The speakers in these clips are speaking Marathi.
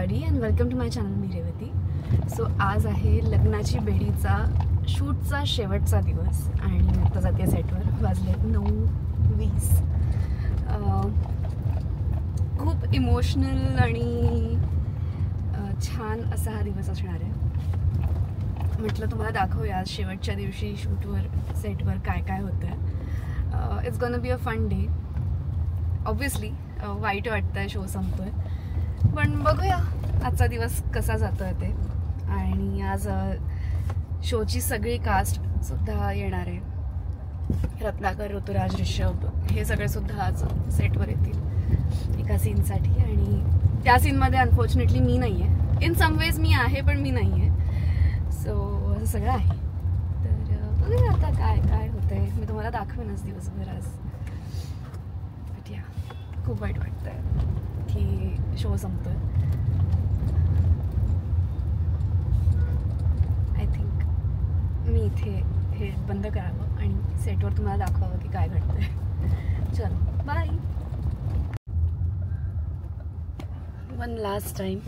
Everybody and welcome to my channel मी रेवती. सो आज आहे लग्नाची बेडीचा शूटचा शेवटचा दिवस आणि मी आता जाते सेटवर. वाजले 9:20. खूप इमोशनल आणि छान असा हा दिवस असणार आहे. म्हटलं तुम्हाला दाखवूया आज शेवटच्या दिवशी शूटवर सेटवर काय काय होतं आहे. It's gonna be a fun day. Obviously वाईट वाटतं आहे शो संपतोय, पण बघूया आजचा दिवस कसा जातो आहे ते. आणि आज शोची सगळी कास्टसुद्धा येणार आहे. रत्नाकर, ऋतुराज, ऋषभ हे सगळेसुद्धा आज सेटवर येतील एका सीनसाठी. आणि त्या सीनमध्ये अनफॉर्च्युनेटली मी नाही आहे. इन सम वेज मी आहे पण मी नाही आहे. सो असं सगळं आहे. तर बघूया आता काय काय होतं आहे. मी तुम्हाला दाखवेनच दिवसभर आज. बट या खूप वाईट वाटतं आहे की शो संपतोय. आय थिंक मी इथे हे बंद करावं आणि सेटवर तुम्हाला दाखवावं की काय घडतंय. चलो bye. One last time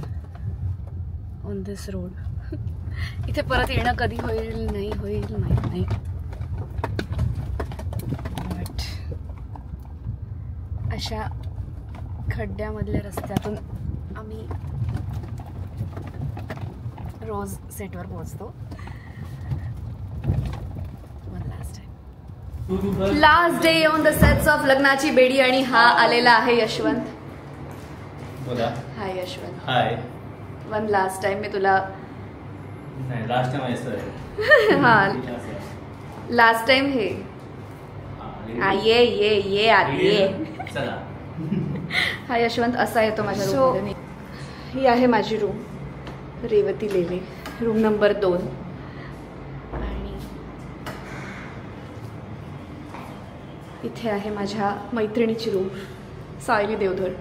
on this road. इथे परत येणं कधी होईल नाही होईल माहीत नाही. बट अशा खड्ड्यामधल्या रस्त्यातून आम्ही रोज सेटवर पोहोचतो. Last day on the sets of लग्नाची बेडी आणि हा आलेला आहे यशवंत. बोला. हाय यशवंत. हाय. वन लास्ट टाइम मी तुला नाही लास्ट टाइम आहे हा लास्ट टाइम हे ये आत चला. हा यशवंत असा येतो माझ्या रूम. ही आहे माझी room, Revati Lele, room number 2. आणि इथे आहे माझ्या मैत्रिणीची रूम, सायली देवधर.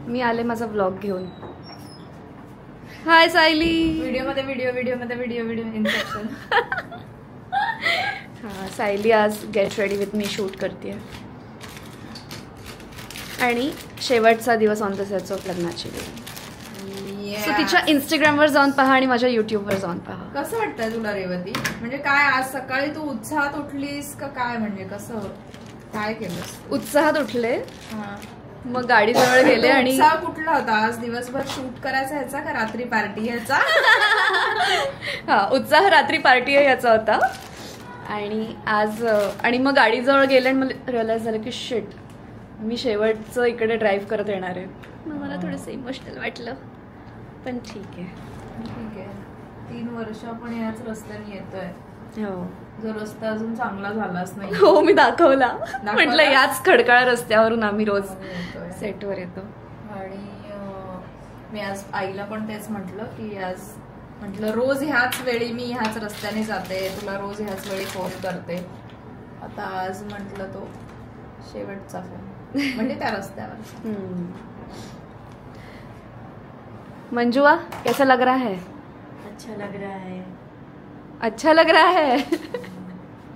मी आले माझा व्लॉग घेऊन. हाय सायली. Video inception. हा सायली आज get ready with me shoot करते. आणि शेवटचा दिवस ऑन द सेट्स ऑफ लग्नाची बेडी. सो तिच्या इंस्टाग्रामवर जाऊन पहा आणि माझ्या युट्यूबवर जाऊन पहा. कसं वाटतंय तुला रेवती? म्हणजे काय आज सकाळी तू उत्साहात उठलीस का काय? म्हणजे कसं काय केलंस? उत्साहात उठले, मग गाडी जवळ गेले. आणि उत्साह कुठला होता आज? दिवसभर शूट करायचा ह्याचा का रात्री पार्टी ह्याचा? हा उत्साह रात्री पार्टी आहे याचा होता. आणि आज आणि मग गाडी जवळ गेले आणि मला रिअलाइज झालं की शिट मी शेवटचं इकडे ड्राईव्ह करत येणार आहे. मला थोडंसं इमोशनल वाटलं, पण ठीक आहे. ठीक आहे. 3 वर्ष आपण याच रस्त्याने येतोय. हो, जो रस्ता अजून चांगला झालाच नाही. हो मी दाखवला. म्हटलं याच खडकाळ रस्त्यावरून आम्ही रोज सेटवर येतो. आणि मी आज आईला पण तेच म्हटलं की आज म्हटलं रोज ह्याच वेळी मी ह्याच रस्त्याने जाते, तुला रोज ह्याच वेळी फोन करते. आता आज म्हटलं तो शेवटचा फोन म्हणजे त्या रस्त्यावर. मंजुआ कैसा लग रहा है? अच्छा लग रहा है. अच्छा लग रहा है.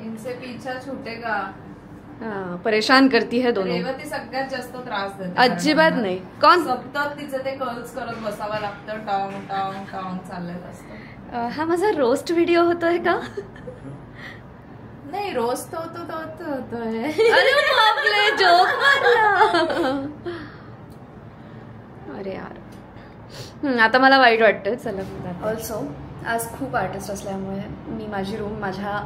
इनसे पीछा छूटेगा. हाँ, परेशान करती है दोनों. रेवती सगळ्यात जास्त त्रास देते. अजिबात नाही. कोण? सतत तिचं ते कर्ल्स करत बसावं लागतं. टॉंग टॉंग टॉंग चालत असतं. हा माझा रोस्ट व्हिडिओ होतोय का? नाही रोस्ट होतोय. अरे बापरे, जोक मारला. अरे यार, आता मला वाईट वाटतंय. चला. ऑल्सो आज खूप आर्टिस्ट असल्यामुळे मी माझी रूम माझ्या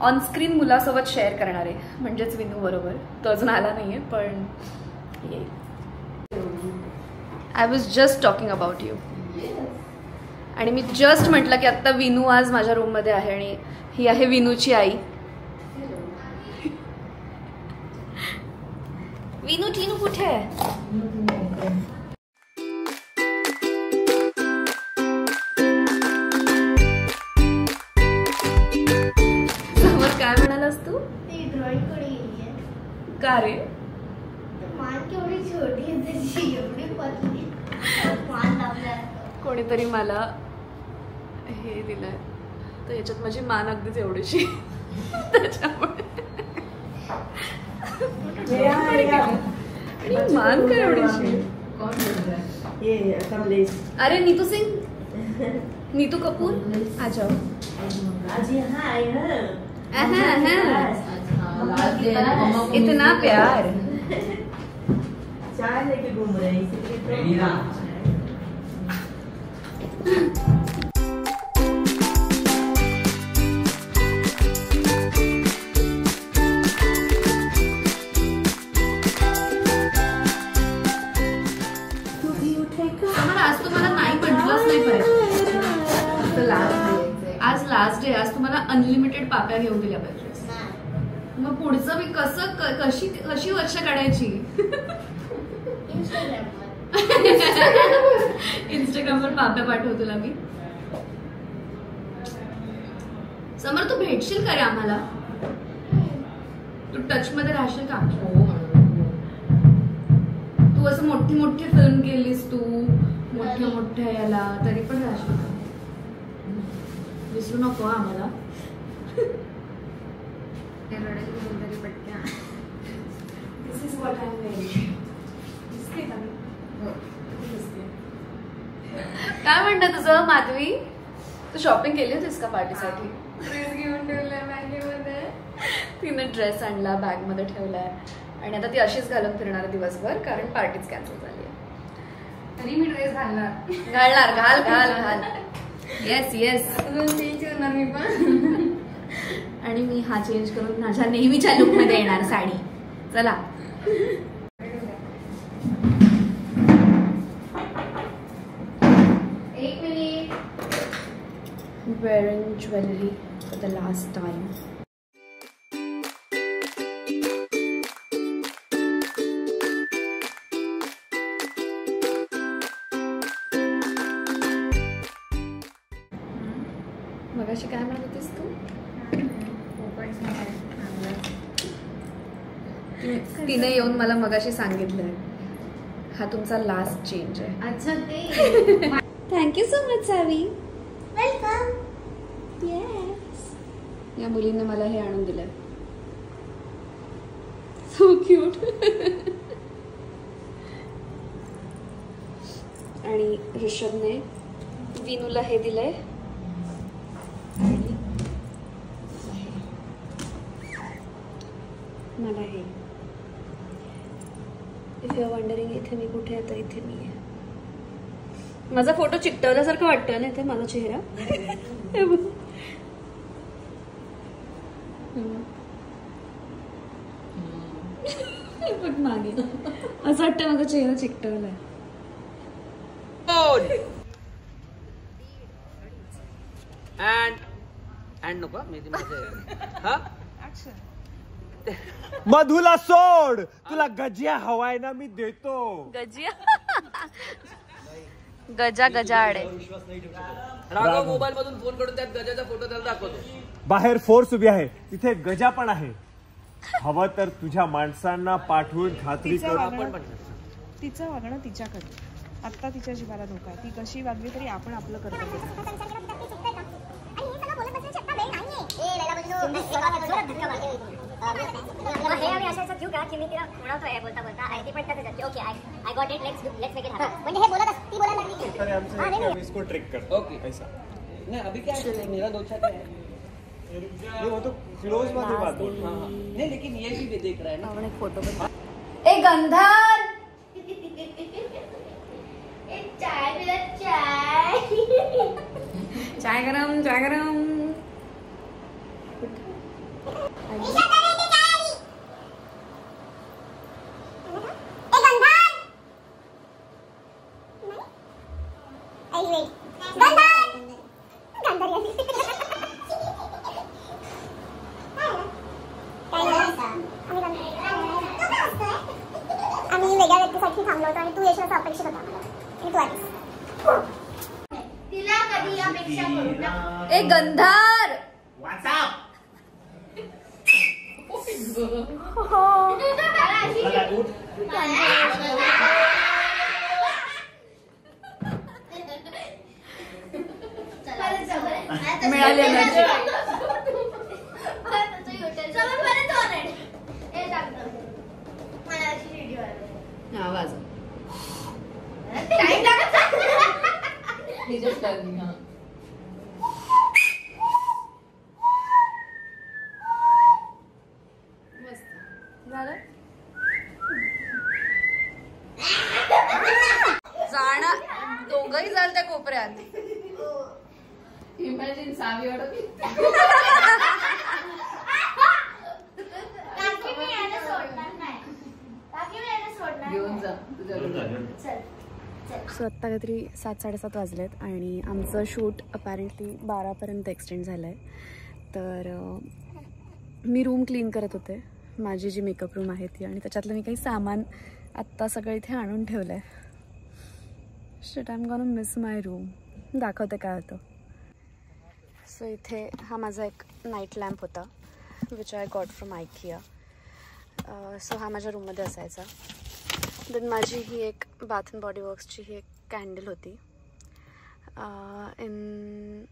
ऑनस्क्रीन मुलासोबत शेअर करणार आहे, म्हणजेच विनू बरोबर. तो अजून आला नाहीये पण येईल. I was just talking about you. आणि मी जस्ट म्हटलं की आत्ता विनू आज माझ्या रूममध्ये आहे आणि ही आहे विनूची आई. विनू टीनू कुठे आहे? काय म्हणालास तू? ती ड्रॉइंग कडे गेली आहे. का रे? मान केवढी छोटी आहे त्याची, एवढी पतली मान दाबल्या. कोणीतरी मला हे दिलंय तर याच्यात माझी मान अगदीच एवढीशी. त्याच्यामुळे आणि मान काय एवढीशी? ये कमलेश अरे नीतू सिंह, नीतू कपूर आ जाओ. आज यहाँ आए हैं. इतना प्यार. चाय लेके घूम रहे हैं इसीलिए तो. आज तुम्हाला नाही म्हटलंच नाही पाहिजे. आज लास्ट डे. आज तुम्हाला अनलिमिटेड पाप्या घेऊन दिल्या पाहिजे. मग पुढचं मी कशी वर्ष काढायची? इंस्टाग्रामवर पाप्या पाठव तुला मी. समर तू भेटशील का रे आम्हाला? तू टच मध्ये राहशील का? तू असं मोठी मोठी फिल्म केलीस तू मोठ्या याला, तरी पण राहशील का? विसरू नको आम्हाला. काय म्हणतं तुझं माधवी? तू शॉपिंग केली होतीस का पार्टीसाठी? ड्रेस घेऊन ठेवलाय बॅगेमध्ये. तिने ड्रेस आणला, बॅग मध्ये ठेवलाय आणि आता ती अशीच घालून फिरणार दिवसभर, कारण पार्टीच कॅन्सल झाली आहे. तरी मी ड्रेस घालणार. घालणार. घाल घाल घाल. Yes yes. चेंज करणार मी पण. आणि मी हा चेंज करून माझ्या नेहमीच्या लुक मध्ये येणार साडी. चला. एक minute. Wearing jewelry for the last time. मगाशी काय म्हणत होतीस तू? तिने येऊन मला मगाशी सांगितलंय हा तुमचा लास्ट चेंज आहे. अच्छा ते. थँक्यू सो मच सावी. वेलकम. येस. या मुलीने मला हे आणून दिलंय. So cute. आणि ऋषभने विनूला हे दिलंय. आणि मला हे. इफ यू आर वंडरिंग इथे मी कुठे आहे, तर इथे मी आहे. माझा फोटो चिकटवल्यासारखं वाटतोय ना इथे माझा चेहरा. बघ मागे असं वाटतं माझा चेहरा चिकटवलाय. नको हा मधुला सोड. तुला गजिया हवाय ना, मी देतो. गजिया. गजा गजा आडे. राघव मोबाईल मधून फोन करून त्यात गजाचा फोटो त्याला दाखवतो. बाहेर फोर्स उभी आहे, तिथे गजा पण आहे. हवं तर तुझ्या माणसांना पाठवून खात्री करू. आपण तिचं वागणं तिच्याकडे. आता तिच्या जीवाला धोका आहे. ती कशी वागली तरी आपण आपलं कर्तव्य. ट्रिक कर. ओके ऐसा नहीं अभी क्या है, मेरा दो छत है. ये वो तो क्लोज मध्ये बात बोल. नहीं लेकिन ये भी देख रहा है ना. आपण एक फोटो. ए गंधार. चाय पिला. चाय. चाय गरम. चाय गरम. आम्ही वेगळ्या व्यक्तीसाठी थांबलो होतो आणि तू येशील असं अपेक्षित होता मला. तू आलीस. तिला कधी अपेक्षा करू नका. ए गंधार. मिळाले मैंने सावी ओढवली. काकी मी याला सोडणार नाही. काकी मी याला सोडणार घेऊन नाही. जा तुझ्या. चल चल. सो आत्ता काहीतरी 7-7:30 वाजलेत आणि आमचं शूट अपॅरेंटली 12पर्यंत एक्सटेंड झालं आहे. तर मी रूम क्लीन करत होते, माझी जी मेकअप रूम आहे ती, आणि त्याच्यातलं मी काही सामान आत्ता सगळं इथे आणून ठेवलं आहे. Shit, I am gonna miss my room. दाखवते काय होतं. सो इथे हा माझा एक नाईट लॅम्प होता which I got from IKEA. So हा माझ्या रूममध्ये असायचा. देन माझी ही एक बाथ अँड बॉडी वर्क्सची ही एक कॅन्डल होती इन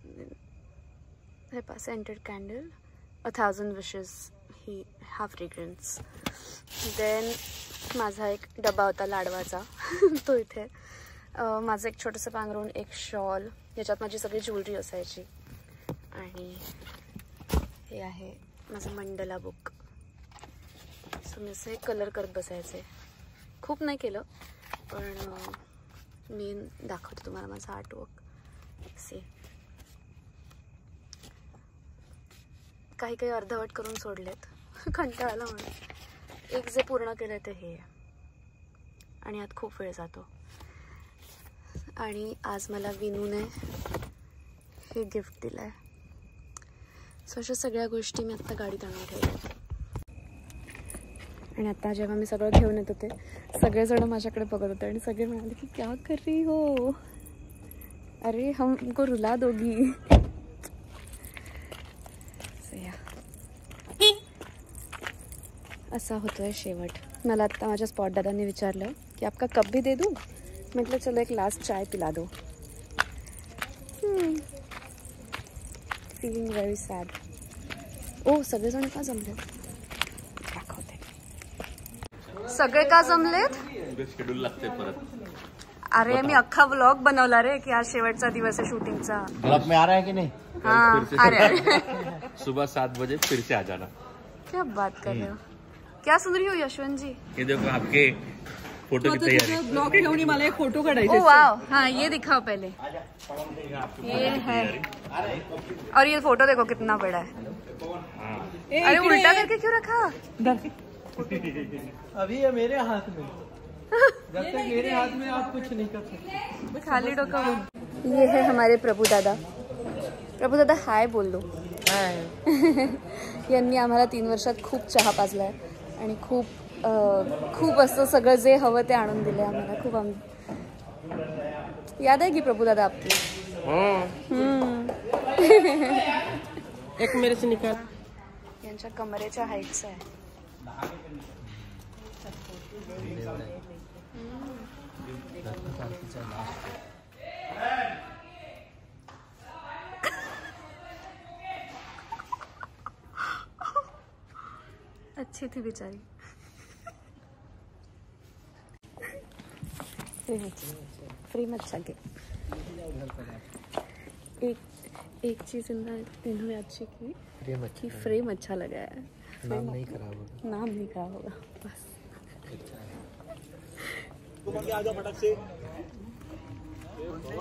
हे पा सेंटेड कॅन्डल 1000 विशेस, ही हा फ्रेग्रन्स. देन माझा एक डबा होता लाडवाचा तो इथे. माझं एक छोटंसं पांघरूण, एक शॉल, याच्यात माझी सगळी ज्वेलरी असायची. आणि हे आहे माझं मंडला बुक. सो मी असं कलर करत बसायचे. खूप नाही केलं, पण मी दाखवते तुम्हाला माझं आर्टवर्क. सी काही काही अर्धवट करून सोडलेत कंटाळाला म्हणून. एक जे पूर्ण केलं ते हे, आणि यात खूप वेळ जातो. आणि आज मला विनूने हे गिफ्ट दिलं आहे. सो अशा सगळ्या गोष्टी मी आत्ता गाडीत आणून ठेवल्या. आणि आता जेव्हा मी सगळं घेऊन येत होते, सगळेजण माझ्याकडे बघत होते आणि सगळे म्हणाले की क्या कर रही हो, अरे हमको रुला दोगी. असा होतोय शेवट. मला आत्ता माझ्या स्पॉट दादांनी विचारलं की आपका कप भी दे दूँ. म्हटलं चलो एक लास्ट चाय पिला दो. Feeling very sad. ओ सगळेजण का जमले दाखवते. सगळे का जमलेत? शेड्यूल लागते परत. अरे मी अख्खा व्लॉग बनवला रे की आज शेवटचा दिवस आहे शूटिंगचा. ब्लॉग में आ रहा है कि नहीं? हाँ अरे सुबह 7 बजे फिर से आ जाना. क्या बात कर रहे हो, क्या सुन रही हो यशवंत जी? ये देखो आपके फोटो की तैयारी. ब्लॉग ठेवणी मला एक फोटो काढायचे. ओ वाव, हाँ ये दिखाओ पहले. ये है, और ये फोटो देखो कितना बड़ा है. अरे उल्टा करके क्यों रखा? अभी ये मेरे हाथ में, जब तक मेरे हाथ में आप कुछ नहीं कर सकते. खाली डोका. ये है हमारे प्रभू दादा. प्रभू दादा हाय बोल दो. यांनी आम्हाला 3 वर्षात खूप चहा पाजलाय आणि खूप असं सगळं जे हवं ते आणून दिलंय आम्हाला. याद आहे की प्रभू दादा आपली? एक मेरे से निकाल. यांच्या कमरेच्या हाईटचं आहे. अच्छी थी बेचारी. फ्री में अच्छा के एक चीज इन्होंने अच्छी की कि फ्रेम अच्छा लगा है. नाम नहीं खराब होगा बस.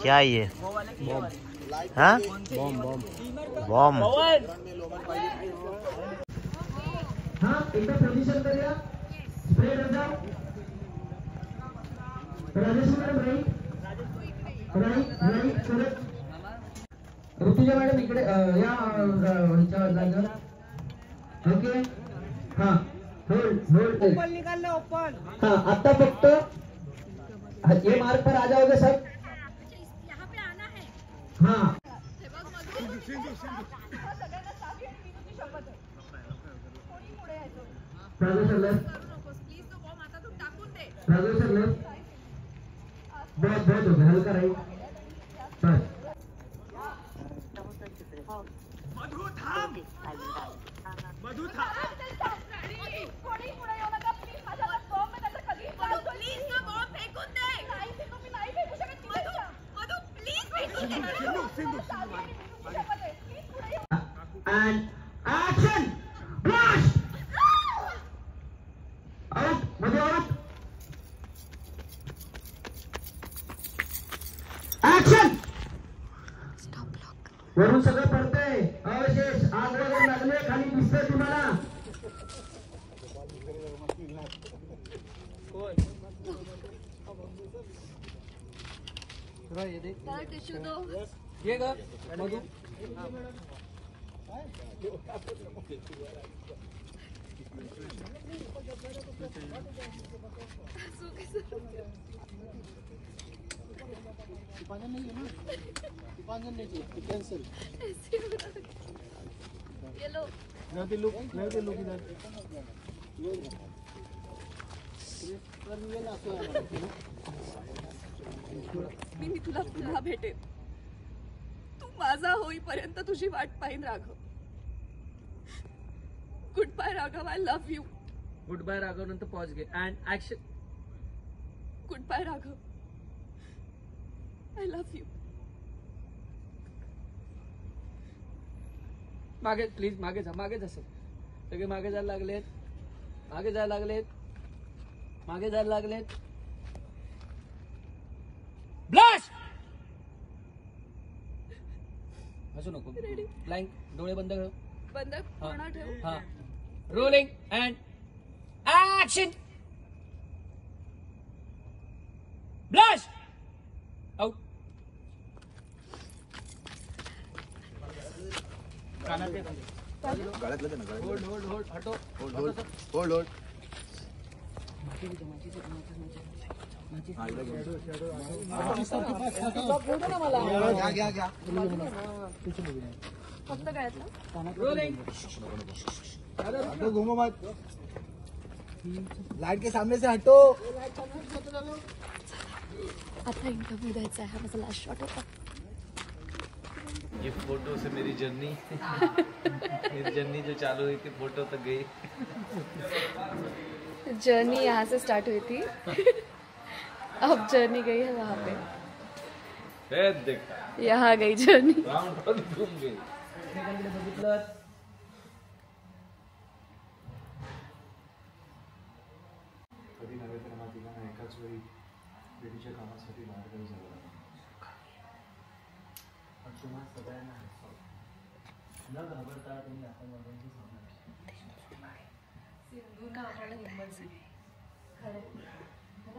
क्या ये हाँ बॉम्ब. हाँ एकदम पोजीशन करूया. स्प्रे रजा. राजेश मॅडम राईट परत. ऋतुजा मॅडम इकडे या ह्याच्या जागेवर. ओके. हाँ होल्ड. ओपन निकालना ओपन. हाँ आता फक्त ये मार्ग पर आ जाओगे सब. यहाँ पे आना है. हाँ Raju sir left. Raju sir left. बहुत हो गया, हल्का right. Bus and action. Blast. Out. मध्ये out. Action. वरून सगळं दिसतंय तुम्हाला? मी तुला पुन्हा भेटेन. तू माझा होईपर्यंत तुझी वाट पाहिन Raghav. Good bye Raghav, I love you. Good bye Raghav नंतर पॉज घे and action. Good bye Raghav, I love you. मागे प्लीज, मागे जा, मागे जा सर. सगळे मागे जायला लागलेत, मागे जायला लागलेत, मागे जायला लागलेत. ब्लश. हसू नको. ब्लँक, डोळे बंद कर. बंद पूर्ण ठेव. हा. Rolling and action. Blush. Out. Hold hold hold हटो. Hold hold hold hold. फक्त गळ्यातलं. रोलिंग. घुमो मत, लाइट के सामने से हटो. आता इंटरव्ह्यू द्यायचा आहे. हा माझा लास्ट शॉट होता. ये फोटो से मेरी जर्नी जो चालू हुई थी, फोटो तक गई. जर्नी यहाँ से स्टार्ट हुई थी. अब जर्नी गई है वहाँ पे. यहाँ गई जर्नी. कधी नव्हे तर मातीला एकाच वेळी बेडीच्या कामासाठी बाहेर जावं लागलं. तुम्हा सगळ्यांना न घाबरता तुम्ही आपण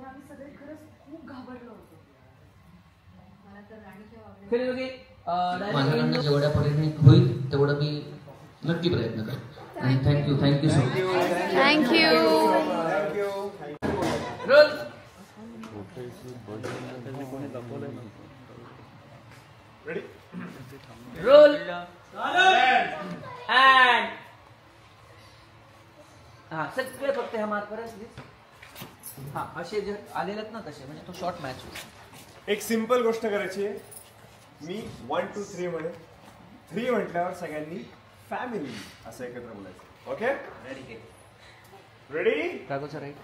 आम्ही सगळे खरंच खूप घाबरलो होतो. मला तर राणीच्या माझ्याकडनं जेवढ्या परीने होईल तेवढं मी नक्की प्रयत्न करेन. आणि thank you so much. Thank you. Ready. Roll and हा. सगळे फक्त ह्या मार्कवर प्लीज. हा, असे जे आलेलेत ना तसे, म्हणजे तो शॉर्ट मॅच होईल. एक सिंपल गोष्ट करायची आहे. मी 1 2 3 म्हणेन. 3 म्हटल्यावर सगळ्यांनी फॅमिली असं एकत्र बोलायचं. ओके. रेडी. कागोचा राईट.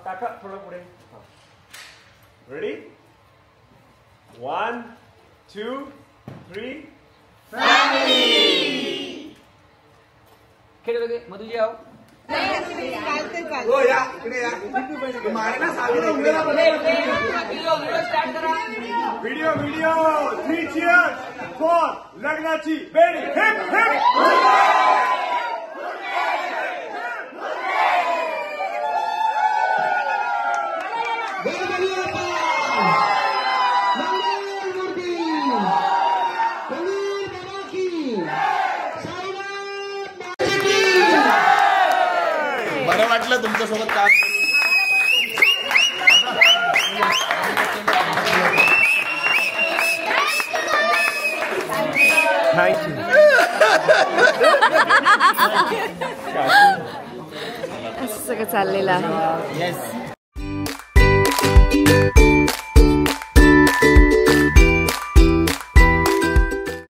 काका थोडं पुढे. रेडी. 1 2 3. फॅमिली. खेळ वगैरे मधुजी आओ. व्हिडिओ 3 cheers for लग्नाची बेडी. Heap heap. बरं वाटलं तुमच्यासोबत काम करून. थँक्यू. असं सगळं चाललेलं आहे.